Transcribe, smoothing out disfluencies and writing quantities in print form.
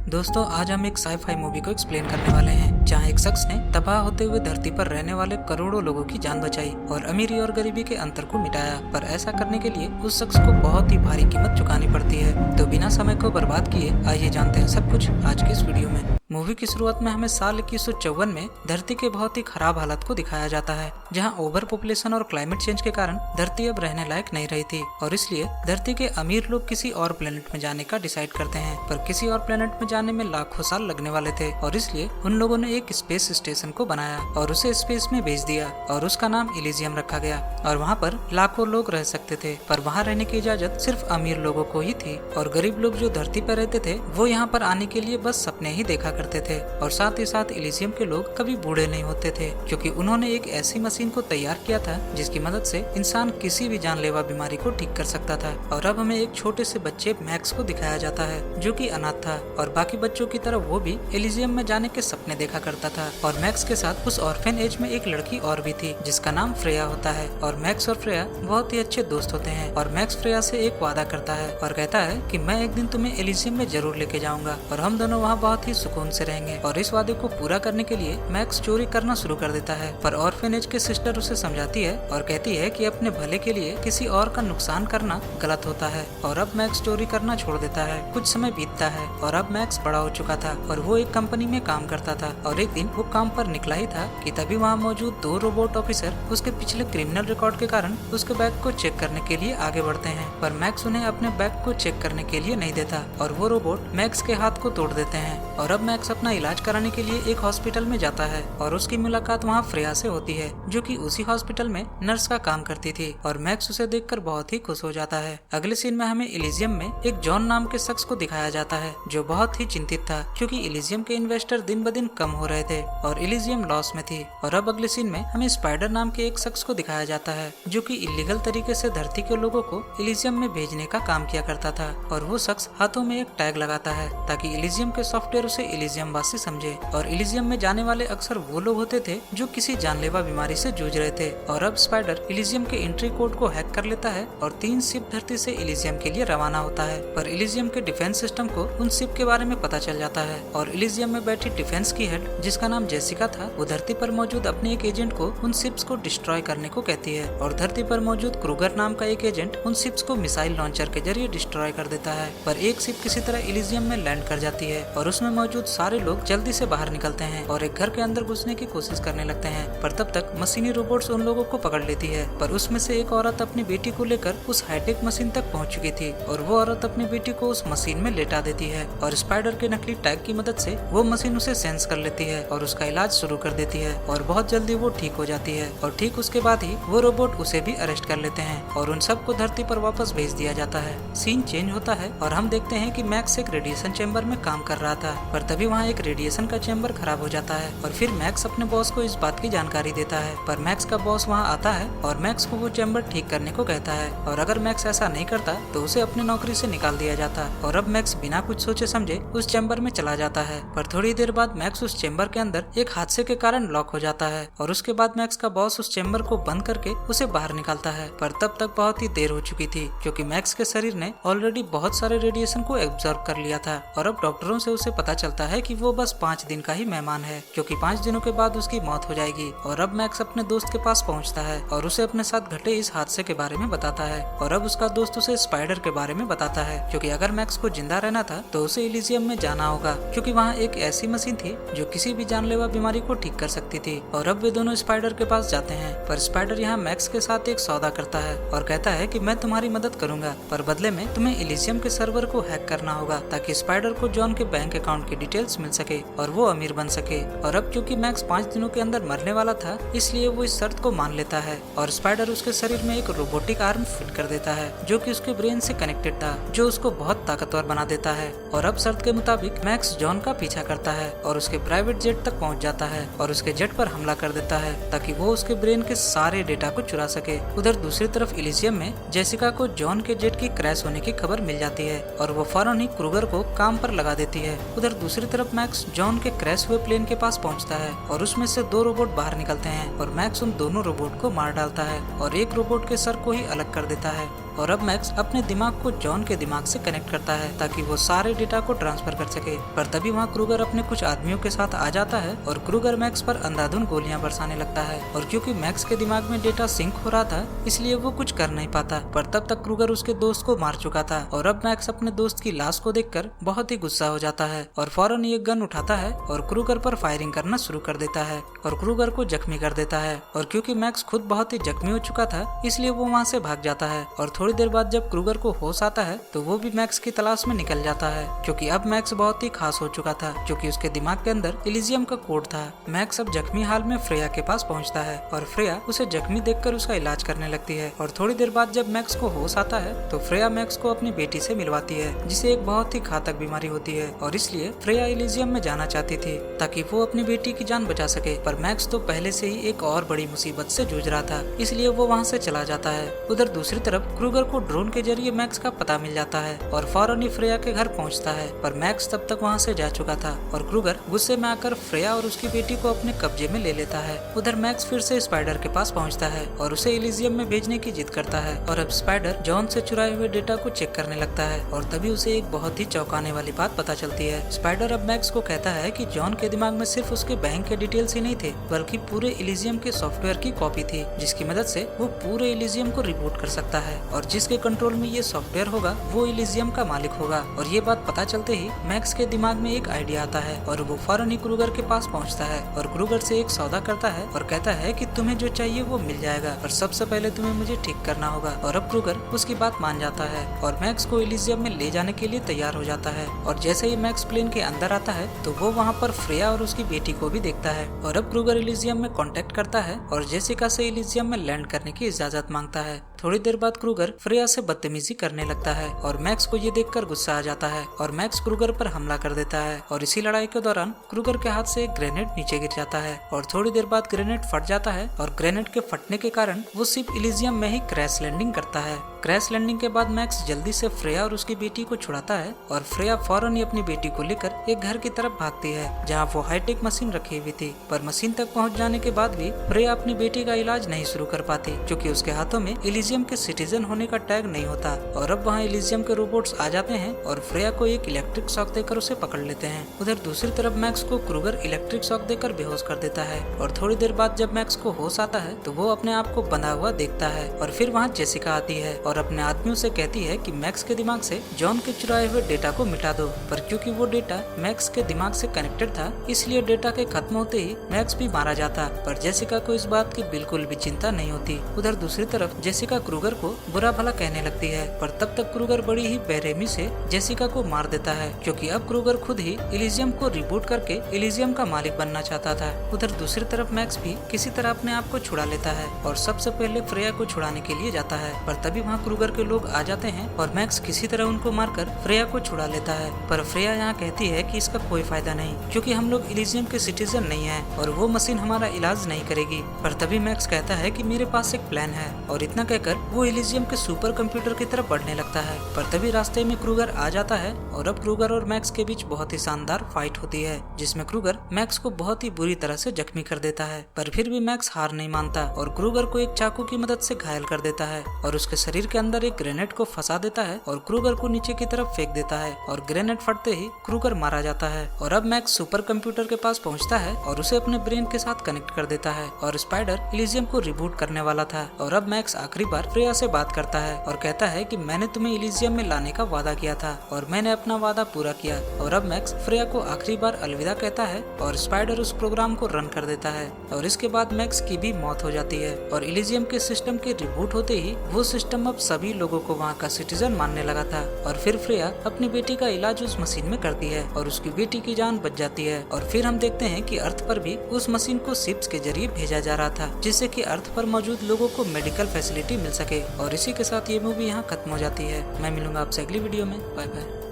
दोस्तों आज हम एक साई-फाई मूवी को एक्सप्लेन करने वाले हैं जहां एक शख्स ने तबाह होते हुए धरती पर रहने वाले करोड़ों लोगों की जान बचाई और अमीरी और गरीबी के अंतर को मिटाया। पर ऐसा करने के लिए उस शख्स को बहुत ही भारी कीमत चुकानी पड़ती है। तो बिना समय को बर्बाद किए आइए जानते हैं सब कुछ आज की इस वीडियो में। मूवी की शुरुआत में हमें साल 2154 में धरती के बहुत ही खराब हालत को दिखाया जाता है, जहां ओवर पॉपुलेशन और क्लाइमेट चेंज के कारण धरती अब रहने लायक नहीं रही थी और इसलिए धरती के अमीर लोग किसी और प्लेनेट में जाने का डिसाइड करते हैं। पर किसी और प्लेनेट में जाने में लाखों साल लगने वाले थे और इसलिए उन लोगों ने एक स्पेस स्टेशन को बनाया और उसे स्पेस में भेज दिया और उसका नाम इलिजियम रखा गया और वहाँ पर लाखों लोग रह सकते थे। पर वहाँ रहने की इजाजत सिर्फ अमीर लोगों को ही थी और गरीब लोग जो धरती पर रहते थे वो यहाँ पर आने के लिए बस सपने ही देखा करते थे। और साथ ही साथ इलिजियम के लोग कभी बूढ़े नहीं होते थे क्योंकि उन्होंने एक ऐसी मशीन को तैयार किया था जिसकी मदद से इंसान किसी भी जानलेवा बीमारी को ठीक कर सकता था। और अब हमें एक छोटे से बच्चे मैक्स को दिखाया जाता है जो कि अनाथ था और बाकी बच्चों की तरह वो भी इलिजियम में जाने के सपने देखा करता था। और मैक्स के साथ उस ऑर्फेन एज में एक लड़की और भी थी जिसका नाम फ्रेया होता है और मैक्स और फ्रेया बहुत ही अच्छे दोस्त होते हैं। और मैक्स फ्रेया से एक वादा करता है और कहता है कि मैं एक दिन तुम्हें इलिजियम में जरूर लेके जाऊंगा और हम दोनों वहाँ बहुत ही सुकून से रहेंगे। और इस वादे को पूरा करने के लिए मैक्स चोरी करना शुरू कर देता है। पर ऑर्फेनेज के सिस्टर उसे समझाती है और कहती है कि अपने भले के लिए किसी और का नुकसान करना गलत होता है। और अब मैक्स चोरी करना छोड़ देता है। कुछ समय बीतता है और अब मैक्स बड़ा हो चुका था और वो एक कंपनी में काम करता था और एक दिन वो काम पर निकला ही था कि तभी वहाँ मौजूद दो रोबोट ऑफिसर उसके पिछले क्रिमिनल रिकॉर्ड के कारण उसके बैग को चेक करने के लिए आगे बढ़ते हैं। पर मैक्स उन्हें अपने बैग को चेक करने के लिए नहीं देता और वो रोबोट मैक्स के हाथ को तोड़ देते हैं। और अब मैक्स अपना इलाज कराने के लिए एक हॉस्पिटल में जाता है और उसकी मुलाकात वहाँ फ्रेया से होती है जो कि उसी हॉस्पिटल में नर्स का काम करती थी और मैक्स उसे देखकर बहुत ही खुश हो जाता है। अगले सीन में हमें इलिजियम में एक जॉन नाम के शख्स को दिखाया जाता है जो बहुत ही चिंतित था क्योंकि इलिजियम के इन्वेस्टर दिन ब दिन कम हो रहे थे और इलिजियम लॉस में थी। और अब अगले सीन में हमें स्पाइडर नाम के एक शख्स को दिखाया जाता है जो कि इलीगल तरीके से धरती के लोगों को इलिजियम में भेजने का काम किया करता था। और वो शख्स हाथों में एक टैग लगाता है ताकि इलिजियम के सॉफ्टवेयर उसे इलिजियम वासी समझे। और इलिजियम में जाने वाले अक्सर वो लोग होते थे जो किसी जानलेवा बीमारी से जूझ रहे थे। और अब स्पाइडर इलिजियम के एंट्री कोड को हैक कर लेता है और 3 शिप धरती से इलिजियम के लिए रवाना होता है। पर इलिजियम के डिफेंस सिस्टम को उन शिप के बारे में पता चल जाता है और इलिजियम में बैठी डिफेंस की हेड जिसका नाम जेसिका था वो धरती पर मौजूद अपने एक एजेंट को उन शिप्स को डिस्ट्रॉय करने को कहती है। और धरती पर मौजूद क्रूगर नाम का एक एजेंट उन शिप्स को मिसाइल लॉन्चर के जरिए डिस्ट्रॉय कर देता है। पर एक शिप किसी तरह इलिजियम में लैंड कर जाती है और उसमें मौजूद सारे लोग जल्दी से बाहर निकलते हैं और एक घर के अंदर घुसने की कोशिश करने लगते हैं। पर तब तक मशीनी रोबोट्स उन लोगों को पकड़ लेती है। पर उसमें से एक औरत अपनी बेटी को लेकर उस हाईटेक मशीन तक पहुंच चुकी थी और वो औरत अपनी बेटी को उस मशीन में लेटा देती है और स्पाइडर के नकली टैग की मदद से वो मशीन उसे सेंस कर लेती है और उसका इलाज शुरू कर देती है और बहुत जल्दी वो ठीक हो जाती है। और ठीक उसके बाद ही वो रोबोट उसे भी अरेस्ट कर लेते हैं और उन सबको धरती पर वापस भेज दिया जाता है। सीन चेंज होता है और हम देखते हैं कि मैक्स एक रेडिएशन चेम्बर में काम कर रहा था पर तभी वहाँ एक रेडिएशन का चेम्बर खराब हो जाता है और फिर मैक्स अपने बॉस को इस बात की जानकारी देता है। पर मैक्स का बॉस वहाँ आता है और मैक्स को वो चेम्बर ठीक करने को कहता है और अगर मैक्स ऐसा नहीं करता तो उसे अपनी नौकरी से निकाल दिया जाता। और अब मैक्स बिना कुछ सोचे समझे उस चेम्बर में चला जाता है। पर थोड़ी देर बाद मैक्स उस चेम्बर के अंदर एक हादसे के कारण लॉक हो जाता है और उसके बाद मैक्स का बॉस उस चेम्बर को बंद करके उसे बाहर निकालता है। पर तब तक बहुत ही देर हो चुकी थी क्योंकि मैक्स के शरीर ने ऑलरेडी बहुत सारे रेडिएशन को एब्जॉर्ब कर लिया था। और अब डॉक्टरों से उसे पता चलता है कि वो बस 5 दिन का ही मेहमान है क्योंकि 5 दिनों के बाद उसकी मौत हो जाएगी। और अब मैक्स अपने दोस्त के पास पहुंचता है और उसे अपने साथ घटे इस हादसे के बारे में बताता है। और अब उसका दोस्त उसे स्पाइडर के बारे में बताता है क्योंकि अगर मैक्स को जिंदा रहना था तो उसे इलिजियम में जाना होगा क्योंकि वहाँ एक ऐसी मशीन थी जो किसी भी जानलेवा बीमारी को ठीक कर सकती थी। और अब वे दोनों स्पाइडर के पास जाते हैं पर स्पाइडर यहाँ मैक्स के साथ एक सौदा करता है और कहता है कि मैं तुम्हारी मदद करूंगा पर बदले में तुम्हें इलिजियम के सर्वर को हैक करना होगा ताकि स्पाइडर को जॉन के बैंक अकाउंट की डिटेल्स मिल सके और वो अमीर बन सके। और अब क्योंकि मैक्स 5 दिनों के अंदर मरने वाला था इसलिए वो इस शर्त को मान लेता है और स्पाइडर उसके शरीर में एक रोबोटिक आर्म फिट कर देता है जो कि उसके ब्रेन से कनेक्टेड था जो उसको बहुत ताकतवर बना देता है। और अब शर्त के मुताबिक मैक्स जॉन का पीछा करता है और उसके प्राइवेट जेट तक पहुंच जाता है और उसके जेट पर हमला कर देता है ताकि वो उसके ब्रेन के सारे डेटा को चुरा सके। उधर दूसरी तरफ इलिजियम में जेसिका को जॉन के जेट की क्रैश होने की खबर मिल जाती है और वो फौरन ही क्रूगर को काम पर लगा देती है। उधर दूसरी तरफ मैक्स जॉन के क्रैश हुए प्लेन के पास पहुंचता है और उसमें से 2 रोबोट बाहर निकलते हैं और मैक्स उन दोनों रोबोट को मार डालता है और एक रोबोट के सर को ही अलग कर देता है। और अब मैक्स अपने दिमाग को जॉन के दिमाग से कनेक्ट करता है ताकि वो सारे डेटा को ट्रांसफर कर सके। पर तभी वहाँ क्रूगर अपने कुछ आदमियों के साथ आ जाता है और क्रूगर मैक्स पर अंधाधुंध गोलियां बरसाने लगता है। और क्योंकि मैक्स के दिमाग में डेटा सिंक हो रहा था इसलिए वो कुछ कर नहीं पाता। पर तब तक क्रूगर उसके दोस्त को मार चुका था और अब मैक्स अपने दोस्त की लाश को देखकर बहुत ही गुस्सा हो जाता है और फौरन एक गन उठाता है और क्रूगर पर फायरिंग करना शुरू कर देता है और क्रूगर को जख्मी कर देता है। और क्योंकि मैक्स खुद बहुत ही जख्मी हो चुका था इसलिए वो वहाँ से भाग जाता है। और थोड़ी देर बाद जब क्रूगर को होश आता है तो वो भी मैक्स की तलाश में निकल जाता है क्योंकि अब मैक्स बहुत ही खास हो चुका था क्योंकि उसके दिमाग के अंदर इलिजियम का कोड था। मैक्स अब जख्मी हाल में फ्रेया के पास पहुँचता है और फ्रेया उसे जख्मी देखकर उसका इलाज करने लगती है। और थोड़ी देर बाद जब मैक्स को होश आता है तो फ्रेया मैक्स को अपनी बेटी से मिलवाती है जिसे एक बहुत ही घातक बीमारी होती है और इसलिए फ्रेया इलिजियम में जाना चाहती थी ताकि वो अपनी बेटी की जान बचा सके। पर मैक्स तो पहले से ही एक और बड़ी मुसीबत से जूझ रहा था इसलिए वो वहाँ से चला जाता है। उधर दूसरी तरफ क्रूगर को ड्रोन के जरिए मैक्स का पता मिल जाता है और फौरन ही फ्रेया के घर पहुँचता है। पर मैक्स तब तक वहाँ से जा चुका था और क्रूगर गुस्से में आकर फ्रेया और उसकी बेटी को अपने कब्जे में ले लेता है। उधर मैक्स फिर से स्पाइडर के पास पहुँचता है और उसे इलिजियम में भेजने की जिद करता है और अब स्पाइडर जॉन से चुराए हुए डेटा को चेक करने लगता है और तभी उसे एक बहुत ही चौंकाने वाली बात पता चलती है। स्पाइडर अब मैक्स को कहता है कि जॉन के दिमाग में सिर्फ उसके बैंक के डिटेल्स ही नहीं थे बल्कि पूरे इलिजियम के सॉफ्टवेयर की कॉपी थी जिसकी मदद से वो पूरे इलिजियम को रिबूट कर सकता है और जिसके कंट्रोल में ये सॉफ्टवेयर होगा वो इलिजियम का मालिक होगा। और ये बात पता चलते ही मैक्स के दिमाग में एक आइडिया आता है और वो फौरन ही क्रूगर के पास पहुंचता है और क्रूगर से एक सौदा करता है और कहता है कि तुम्हें जो चाहिए वो मिल जाएगा पर सबसे पहले तुम्हें मुझे ठीक करना होगा। और अब क्रूगर उसकी बात मान जाता है और मैक्स को इलिजियम में ले जाने के लिए तैयार हो जाता है। और जैसे ही मैक्स प्लेन के अंदर आता है तो वो वहाँ पर फ्रेया और उसकी बेटी को भी देखता है और अब क्रूगर इलिजियम में कांटेक्ट करता है और जेसिका से इलिजियम में लैंड करने की इजाजत मांगता है। थोड़ी देर बाद क्रूगर फ्रेया से बदतमीजी करने लगता है और मैक्स को ये देखकर गुस्सा आ जाता है और मैक्स क्रूगर पर हमला कर देता है और इसी लड़ाई के दौरान क्रूगर के हाथ से एक ग्रेनेड नीचे गिर जाता है और थोड़ी देर बाद ग्रेनेड फट जाता है और ग्रेनेड के फटने के कारण वो सिर्फ इलिजियम में ही क्रैश लैंडिंग करता है। क्रैश लैंडिंग के बाद मैक्स जल्दी से फ्रेया और उसकी बेटी को छुड़ाता है और फ्रेया फौरन ही अपनी बेटी को लेकर एक घर की तरफ भागती है जहाँ वो हाईटेक मशीन रखी हुई थी। पर मशीन तक पहुँच जाने के बाद भी फ्रेया अपनी बेटी का इलाज नहीं शुरू कर पाती क्योंकि उसके हाथों में इलिजियम के सिटीजन होने का टैग नहीं होता। और अब वहाँ इलिजियम के रोबोट्स आ जाते हैं और फ्रेया को एक इलेक्ट्रिक शॉक देकर उसे पकड़ लेते हैं। उधर दूसरी तरफ मैक्स को क्रूगर इलेक्ट्रिक शॉक देकर बेहोश कर देता है और थोड़ी देर बाद जब मैक्स को होश आता है तो वो अपने आप को बंधा हुआ देखता है और फिर वहाँ जेसिका आती है और अपने आदमियों से कहती है कि मैक्स के दिमाग से जॉन के चुराए हुए डेटा को मिटा दो। पर क्योंकि वो डेटा मैक्स के दिमाग से कनेक्टेड था इसलिए डेटा के खत्म होते ही मैक्स भी मारा जाता। पर जेसिका को इस बात की बिल्कुल भी चिंता नहीं होती। उधर दूसरी तरफ जेसिका क्रूगर को बुरा भला कहने लगती है पर तब तक क्रूगर बड़ी ही बेरहमी से जेसिका को मार देता है क्योंकि अब क्रूगर खुद ही इलिजियम को रिबूट करके इलिजियम का मालिक बनना चाहता था। उधर दूसरी तरफ मैक्स भी किसी तरह अपने आप को छुड़ा लेता है और सबसे पहले फ्रेया को छुड़ाने के लिए जाता है। पर तभी वहाँ क्रूगर के लोग आ जाते हैं और मैक्स किसी तरह उनको मारकर फ्रेया को छुड़ा लेता है। पर फ्रेया यहाँ कहती है कि इसका कोई फायदा नहीं क्योंकि हम लोग इलिजियम के सिटीजन नहीं हैं और वो मशीन हमारा इलाज नहीं करेगी। पर तभी मैक्स कहता है कि मेरे पास एक प्लान है और इतना कहकर वो इलिजियम के सुपर कंप्यूटर की तरफ बढ़ने लगता है। पर तभी रास्ते में क्रूगर आ जाता है और अब क्रूगर और मैक्स के बीच बहुत ही शानदार फाइट होती है जिसमें क्रूगर मैक्स को बहुत ही बुरी तरह से जख्मी कर देता है। पर फिर भी मैक्स हार नहीं मानता और क्रूगर को एक चाकू की मदद से घायल कर देता है और उसके शरीर के अंदर एक ग्रेनेड को फंसा देता है और क्रूगर को नीचे की तरफ फेंक देता है और ग्रेनेड फटते ही क्रूगर मारा जाता है। और अब मैक्स सुपर कंप्यूटर के पास पहुंचता है और उसे अपने ब्रेन के साथ कनेक्ट कर देता है और स्पाइडर इलिजियम को रिबूट करने वाला था। और अब मैक्स आखिरी बार फ्रेया से बात करता है और कहता है कि मैंने तुम्हें इलिजियम में लाने का वादा किया था और मैंने अपना वादा पूरा किया। और अब मैक्स फ्रेया को आखिरी बार अलविदा कहता है और स्पाइडर उस प्रोग्राम को रन कर देता है और इसके बाद मैक्स की भी मौत हो जाती है। और इलिजियम के सिस्टम के रिबूट होते ही वो सिस्टम अब सभी लोगों को वहाँ का सिटीजन मानने लगा था। और फिर फ्रेया अपनी बेटी का इलाज उस मशीन में करती है और उसकी बेटी की जान बच जाती है। और फिर हम देखते हैं कि अर्थ पर भी उस मशीन को शिप्स के जरिए भेजा जा रहा था जिससे कि अर्थ पर मौजूद लोगों को मेडिकल फैसिलिटी मिल सके। और इसी के साथ ये मूवी यहाँ खत्म हो जाती है। मैं मिलूंगा आपसे अगली वीडियो में। Bye bye.